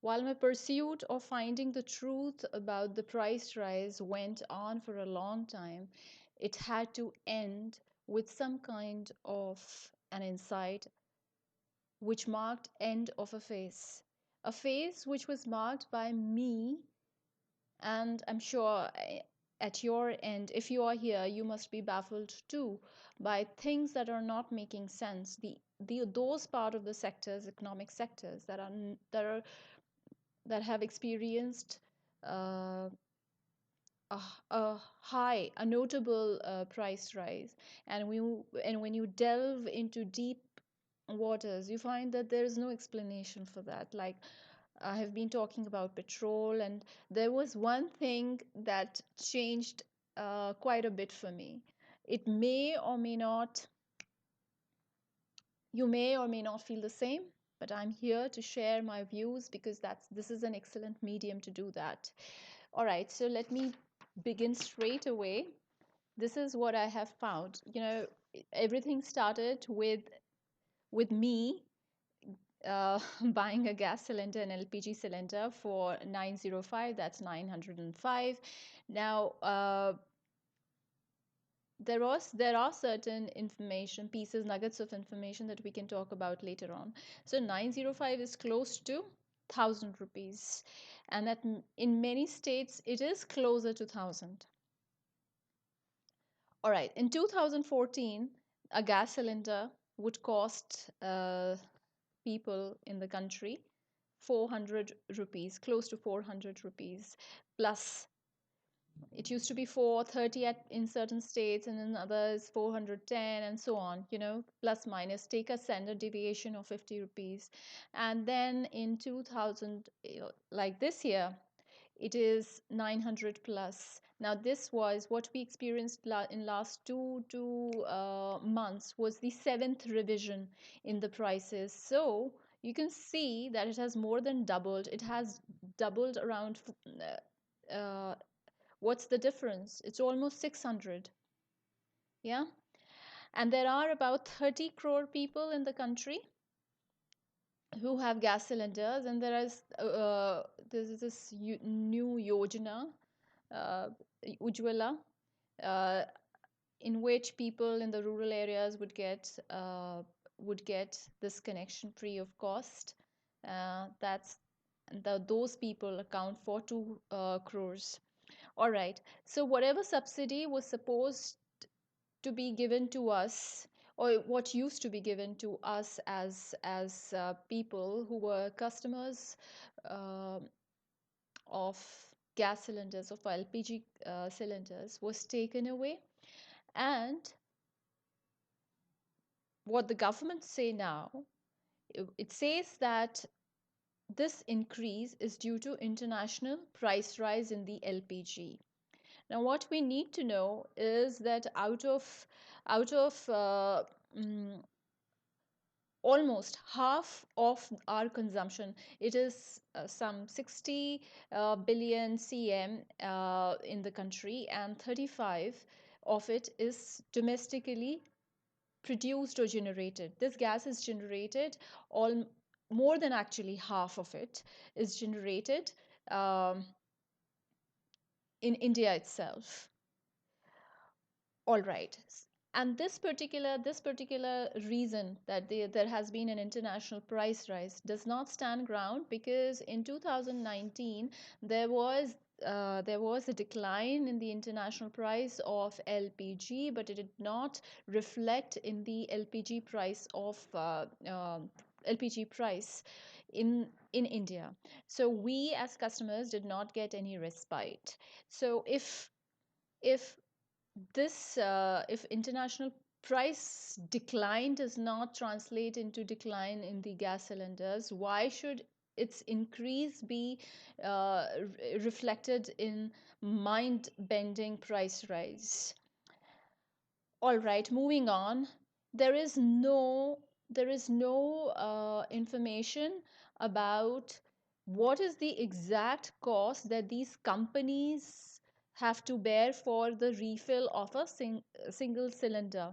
While my pursuit of finding the truth about the price rise went on for a long time, it had to end with some kind of an insight which marked end of a phase which was marked by me. And I'm sure at your end, if you are here, you must be baffled too by things that are not making sense. Those part of the sectors, economic sectors that have experienced uh, a notable price rise, and when you delve into deep waters, you find that there is no explanation for that. Like, I have been talking about petrol, and there was one thing that changed quite a bit for me. It may or may not, you may or may not feel the same, but I'm here to share my views because this is an excellent medium to do that. All right, so let me begin straight away. This is what I have found. Everything started with me buying a gas cylinder, an LPG cylinder for 905, that's 905. Now, there are certain information pieces, nuggets of information that we can talk about later on. So 905 is close to 1,000 rupees, and that in many states it is closer to 1,000. All right, in 2014, a gas cylinder would cost people in the country 400 rupees, close to 400 rupees plus. It used to be 430 in certain states, and in others 410, and so on, plus minus, take a standard deviation of 50 rupees. And then in 2000, like this year, it is 900 plus. Now, this was what we experienced in last two months, was the seventh revision in the prices. So you can see that it has more than doubled. It has doubled around. Uh, what's the difference? It's almost 600. Yeah. And there are about 30 crore people in the country who have gas cylinders, and there's this new yojana, uh, Ujjwala, uh, in which people in the rural areas would get this connection free of cost. Those people account for 2 crores. All right. So whatever subsidy was supposed to be given to us, or what used to be given to us as people who were customers uh, of gas cylinders, of LPG cylinders, was taken away. And what the government say now, it says that this increase is due to international price rise in the LPG. Now, what we need to know is that out of almost half of our consumption, it is some 60 billion cm in the country, and 35 of it is domestically produced or generated. This gas is generated, all more than actually half of it is generated um, in India itself. All right. And this particular reason that there has been an international price rise does not stand ground, because in 2019 there was a decline in the international price of LPG, but it did not reflect in the LPG price in India. So we as customers did not get any respite. So if if international price decline does not translate into decline in the gas cylinders, why should its increase be reflected in mind bending price rise? All right, moving on. There is no information about what is the exact cost that these companies have to bear for the refill of a single cylinder.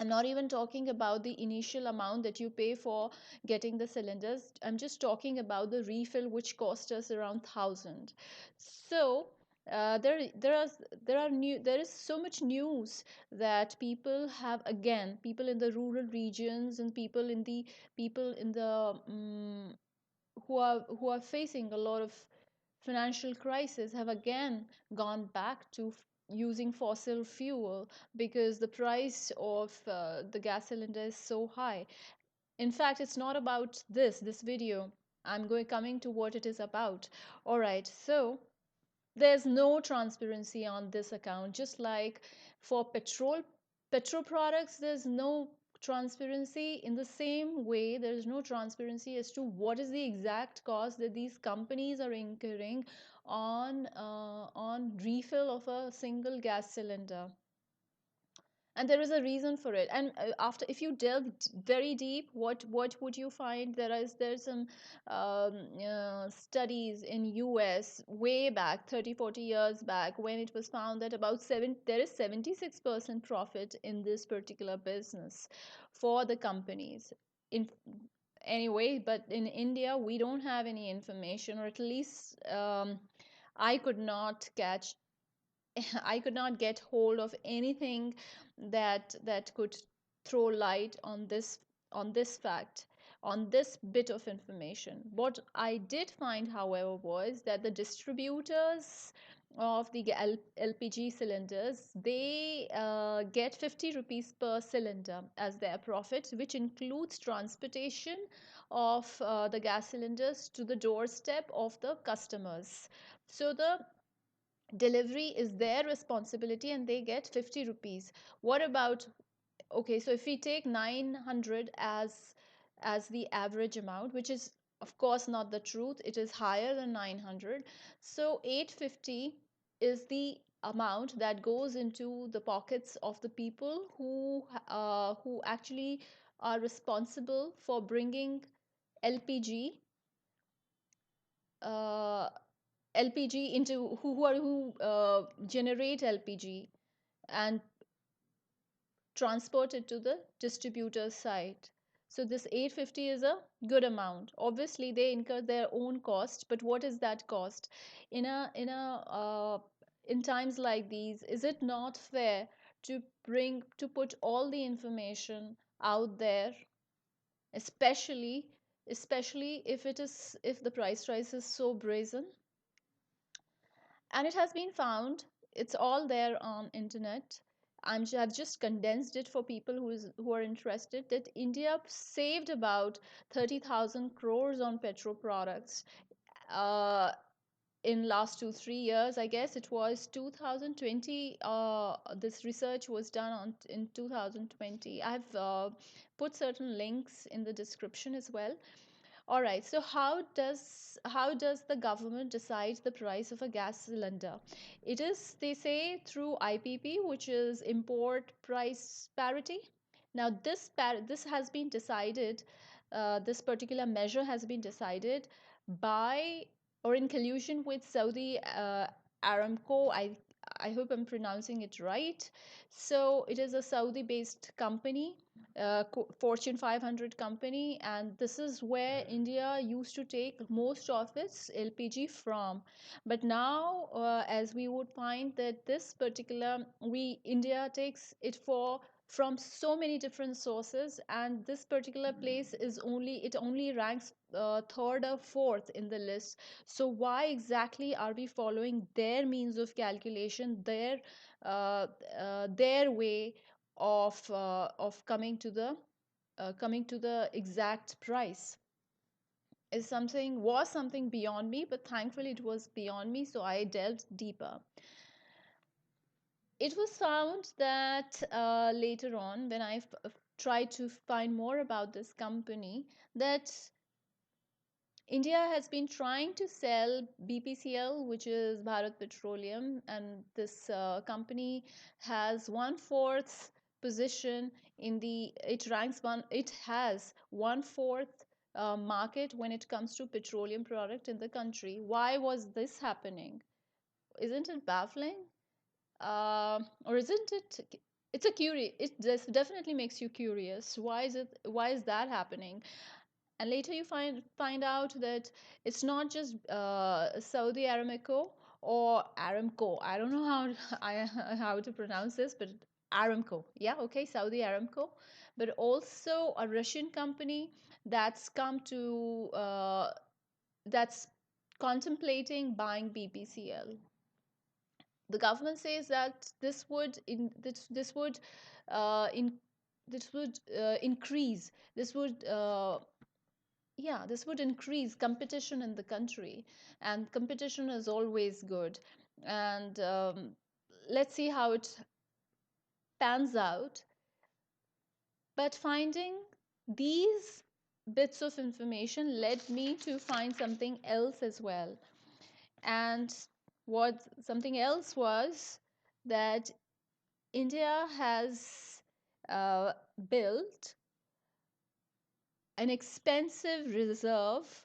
I'm not even talking about the initial amount that you pay for getting the cylinders. I'm just talking about the refill, which cost us around 1,000. So there is so much news that people have, again, people in the rural regions and people in the who are facing a lot of financial crisis have again gone back to using fossil fuel because the price of the gas cylinder is so high. In fact, it's not about this video. I'm going coming to what it is about. All right, so there's no transparency on this account, just like for petrol products there's no transparency. In the same way, there is no transparency as to what is the exact cost that these companies are incurring on refill of a single gas cylinder, and there is a reason for it. And after, if you delve very deep, what would you find? There's some studies in US way back 30 40 years back, when it was found that about 7 there is 76% profit in this particular business for the companies. In anyway, but in India we don't have any information, or at least I could not catch I could not get hold of anything that could throw light on this fact, on this bit of information. What I did find, however, was that the distributors of the LPG cylinders, they get 50 rupees per cylinder as their profit, which includes transportation of the gas cylinders to the doorstep of the customers. So the delivery is their responsibility and they get 50 rupees. What about, okay, so if we take 900 as the average amount, which is of course not the truth, it is higher than 900. So 850 is the amount that goes into the pockets of the people who actually are responsible for bringing lpg uh, LPG into who generate LPG and transport it to the distributor site. So this 850 is a good amount. Obviously, they incur their own cost, but what is that cost? In times like these, is it not fair to put all the information out there, especially if the price rise is so brazen? And it has been found, it's all there on internet. I've just condensed it for people who are interested, that India saved about 30,000 crores on petrol products uh, in last 2 3 years. I guess it was 2020. This research was done on in 2020. I've put certain links in the description as well. All right. So how does the government decide the price of a gas cylinder? It is, they say, through IPP, which is import price parity. Now this has been decided. This particular measure has been decided by or in collusion with Saudi Aramco. I hope I'm pronouncing it right. So it is a Saudi-based company, Fortune 500 company, and this is where India used to take most of its LPG from. But now, as we would find that this particular, we India takes it for from so many different sources, and this particular place is only ranks third or fourth in the list. So why exactly are we following their means of calculation, uh, their way of coming to the exact price? Is something Was something beyond me, but thankfully it was beyond me, so I delved deeper. It was found that later on, when tried to find more about this company, that India has been trying to sell BPCL, which is Bharat Petroleum, and this company has one-fourth position in the. It ranks one. It has one-fourth market when it comes to petroleum product in the country. Why was this happening? Isn't it baffling? Or isn't it? it's a curious, it definitely makes you curious. Why is that happening? And later you find out that it's not just Saudi Aramco or Aramco. I don't know how how to pronounce this, but Aramco. Yeah, okay, Saudi Aramco, but also a Russian company that's come to that's contemplating buying BPCL. The government says that this would in this would increase this would yeah, this would increase competition in the country, and competition is always good. And let's see how it pans out. But finding these bits of information led me to find something else as well. And what something else was that India has uh, built an expensive reserve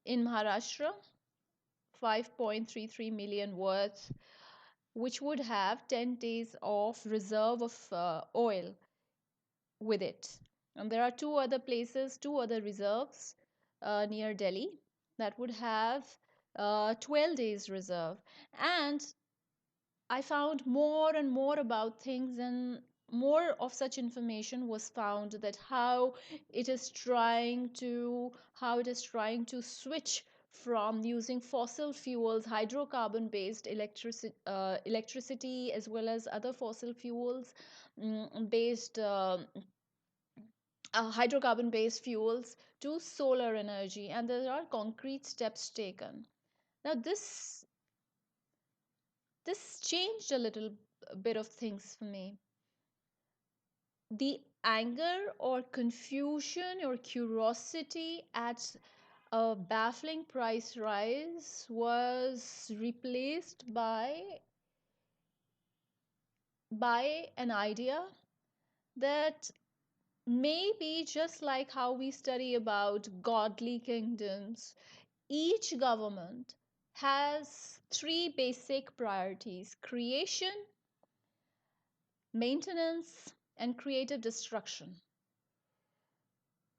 in Maharashtra, 5.33 million worth, which would have 10 days of reserve of oil with it. And there are two other places, two other reserves near Delhi that would have 12 days reserve. And I found more and more about things, and more of such information was found that how it is trying to switch from using fossil fuels, hydrocarbon based electricity, as well as other fossil fuels based hydrocarbon based fuels, to solar energy. And there are concrete steps taken. Now this changed a little bit of things for me. The anger or confusion or curiosity at a baffling price rise was replaced by an idea that maybe, just like how we study about godly kingdoms, each government has three basic priorities: creation, maintenance, and creative destruction.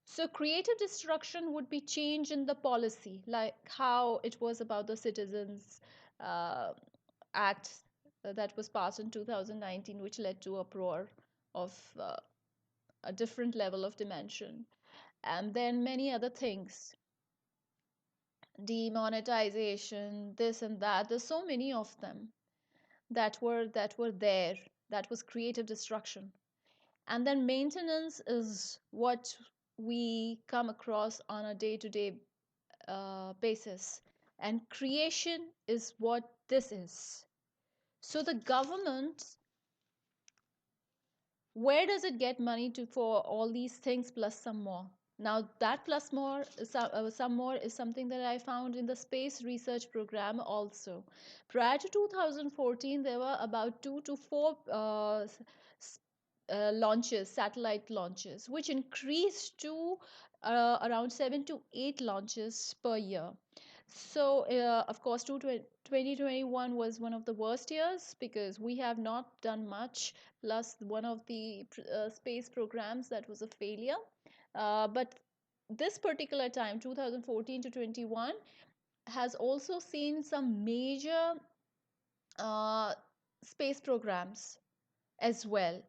So creative destruction would be change in the policy, like how it was about the Citizens uh, Act that was passed in 2019, which led to uproar of a different level of dimension. And then many other things, demonetization, this and that. There's so many of them that were there. That was creative destruction. And then maintenance is what we come across on a day-to-day basis, and creation is what this is. So the government, where does it get money to for all these things plus some more? Now that plus more, some more is something that I found in the space research program also. Prior to 2014, there were about 2 to 4 launches, satellite launches, which increased to around 7 to 8 launches per year. So, of course, 2021 was one of the worst years because we have not done much. Plus, one of the space programs that was a failure. But this particular time, 2014 to 21, has also seen some major uh, space programs as well.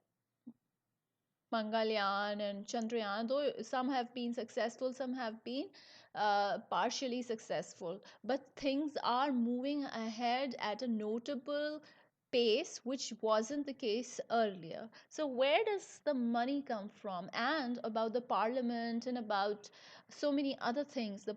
Mangalyaan and Chandrayaan, though some have been successful, some have been partially successful. But things are moving ahead at a notable pace, which wasn't the case earlier. So, where does the money come from? And about the parliament and about so many other things, the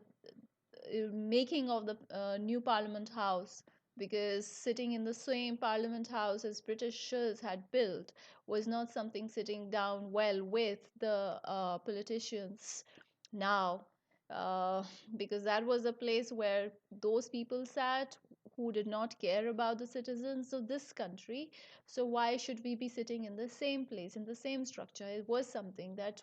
making of the new Parliament House, because sitting in the same Parliament House as Britishers had built was not something sitting down well with the politicians now, uh, because that was a place where those people sat who did not care about the citizens of this country. So why should we be sitting in the same place, in the same structure? It was something that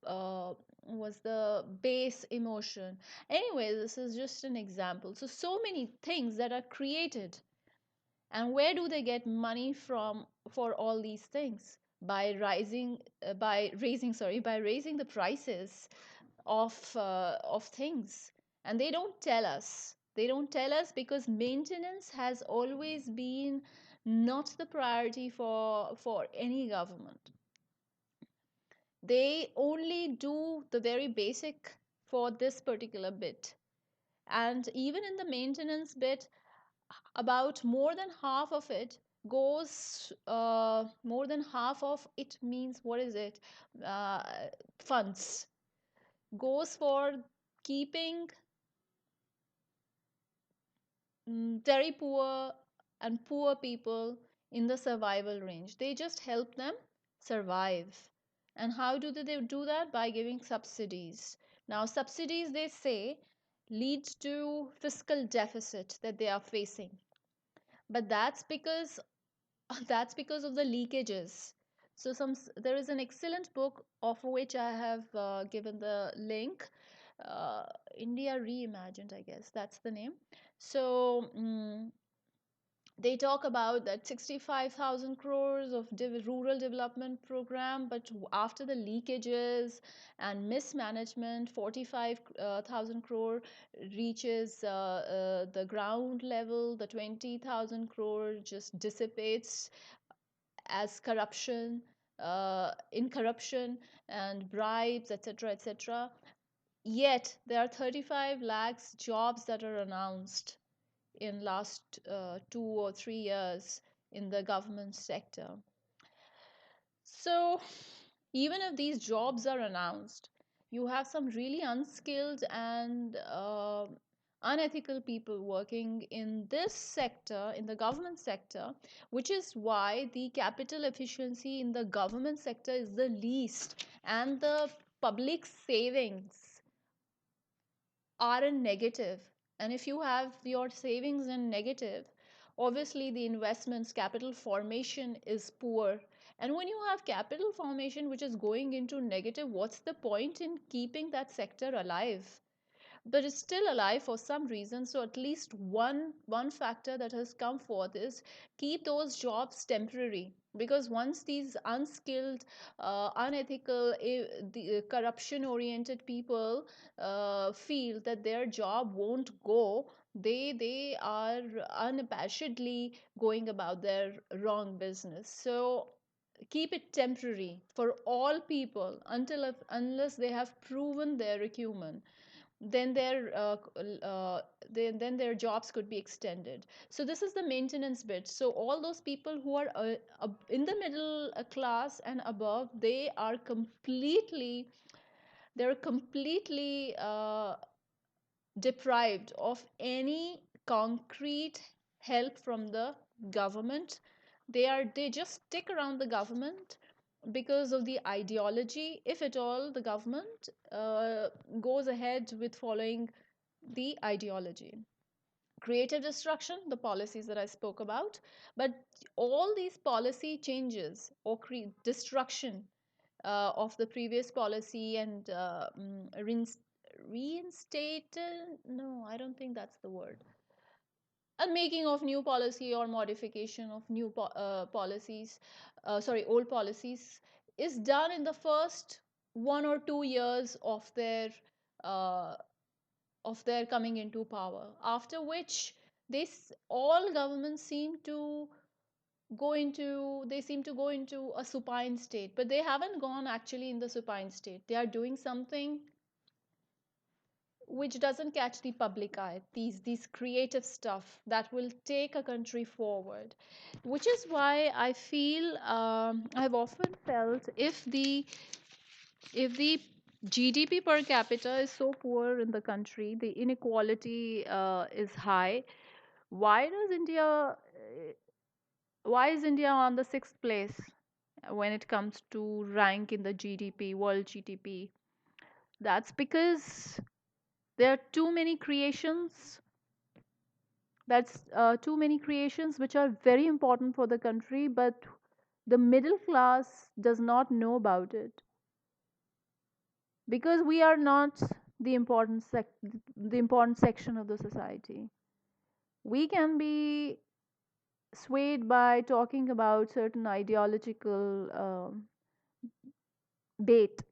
uh, was the base emotion. Anyway, this is just an example. So many things that are created And where do they get money from for all these things? By rising, by raising, sorry, by raising the prices of things. And they don't tell us. They don't tell us because maintenance has always been not the priority for any government. They only do the very basic for this particular bit. And even in the maintenance bit, about more than half of it goes, more than half of it means, what is it, uh, funds, goes for keeping very poor and poor people in the survival range. They just help them survive. And how do they do that? By giving subsidies. Now, subsidies, they say, leads to fiscal deficit that they are facing. But that's because that's because of the leakages. So there is an excellent book of which I have given the link. uh, India Reimagined, I guess that's the name. So they talk about that 65,000 crores of rural development program, but after the leakages and mismanagement, 45,000 crore reaches the ground level. The 20,000 crore just dissipates as corruption, in corruption and bribes, etc., etc. Yet there are 35 lakhs jobs that are announced in last 2 or 3 years in the government sector. So even if these jobs are announced, you have some really unskilled and unethical people working in this sector, in the government sector, which is why the capital efficiency in the government sector is the least, and the public savings are in negative. And if you have your savings in negative, obviously the investments, capital formation is poor. And when you have capital formation which is going into negative, what's the point in keeping that sector alive? But it's still alive for some reason. So at least one factor that has come forth is keep those jobs temporary, because once these unskilled, unethical, the corruption oriented people feel that their job won't go, they are unabashedly going about their wrong business. So keep it temporary for all people until unless they have proven their acumen, then then their jobs could be extended. So this is the maintenance bit. So all those people who are in the middle class and above, they're completely deprived of any concrete help from the government. They just stick around the government because of the ideology, if at all the government goes ahead with following the ideology. Creative destruction, the policies that I spoke about. But all these policy changes or destruction of the previous policy and reinstated, no, I don't think that's the word, a making of new policy or modification of new policies, sorry, old policies, is done in the first 1 or 2 years uh, of their coming into power. After which, all governments seem to go into a supine state, but they haven't gone actually in the supine state. They are doing something which doesn't catch the public eye, these creative stuff that will take a country forward. Which is why I feel, I've often felt, if the GDP per capita is so poor in the country, the inequality is high, why does India why is India on the sixth place when it comes to rank in the GDP, world GDP? That's because there are too many creations which are very important for the country, but the middle class does not know about it because we are not the the important section of the society. We can be swayed by talking about certain ideological bait.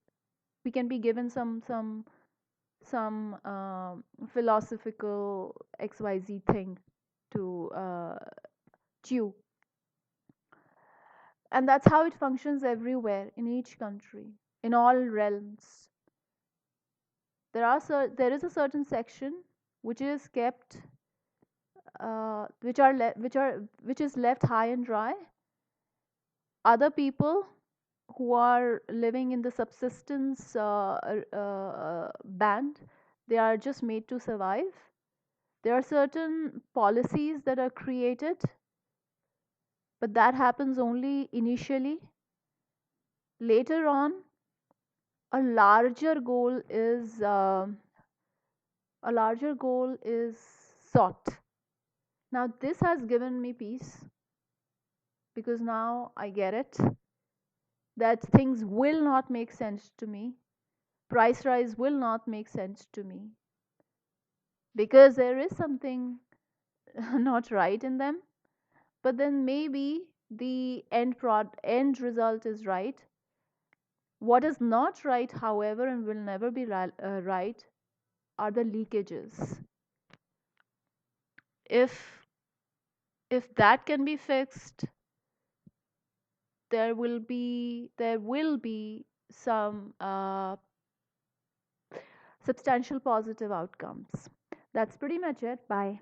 We can be given some philosophical XYZ thing to chew. And that's how it functions everywhere in each country, in all realms. There is a certain section which is kept, which is left high and dry. Other people who are living in the subsistence band, they are just made to survive. There are certain policies that are created, but that happens only initially. Later on, a larger goal is sought. Now this has given me peace, because now I get it that things will not make sense to me. Price rise will not make sense to me, because there is something not right in them. But then maybe the end result is right. What is not right, however, and will never be right, are the leakages. If that can be fixed, there will be some substantial positive outcomes. That's pretty much it. Bye.